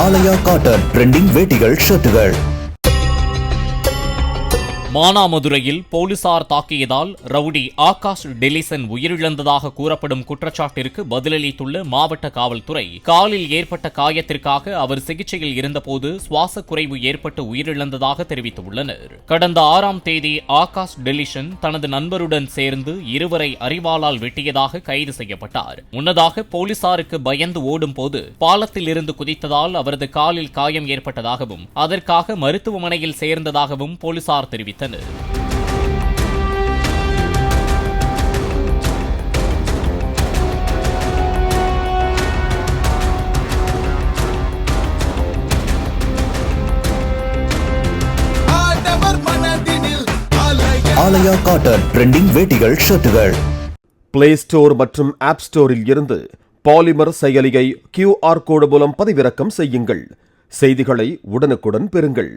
ஆலயா cotton trending வேட்டிகள் ஷர்ட்டுகள். மானாமதுரையில் போலீசார் தாக்கியதால் rowdy Akash deletion உயிரிழந்ததாக கூறப்படும் குற்றச்சாட்டிற்கு பதிலளித்துள்ள மாவட்ட காவல்துறை, காலில் ஏற்பட்ட காயத்திற்காக அவர் சிகிச்சையில் இருந்தபோது சுவாச குறைவு ஏற்பட்டு உயிரிழந்ததாக தெரிவித்துள்ளனர். கடந்த 6ஆம் தேதி ஆகாஷ் டெலிசன் தனது நண்பருடன் சேர்ந்து இருவரை அரிவாளால் வெட்டியதாக கைது செய்யப்பட்டார். முன்னதாக போலீசாருக்கு பயந்து ஓடும் போது பாலத்தில் இருந்து குதித்ததால் அவரது காலில் காயம் ஏற்பட்டதாகவும் அதற்காக மருத்துவமனையில் சேர்ந்ததாகவும் போலீசார் தெரிவித்தனர். ஆலயா காட்டன் ட்ரெண்டிங் வேட்டிகள் ஷர்ட்டுகள். பிளே ஸ்டோர் மற்றும் ஆப் ஸ்டோரில் இருந்து பாலிமர் செயலியை QR கோடு மூலம் பதிவிறக்கம் செய்யுங்கள். செய்திகளை உடனுக்குடன் பெறுங்கள்.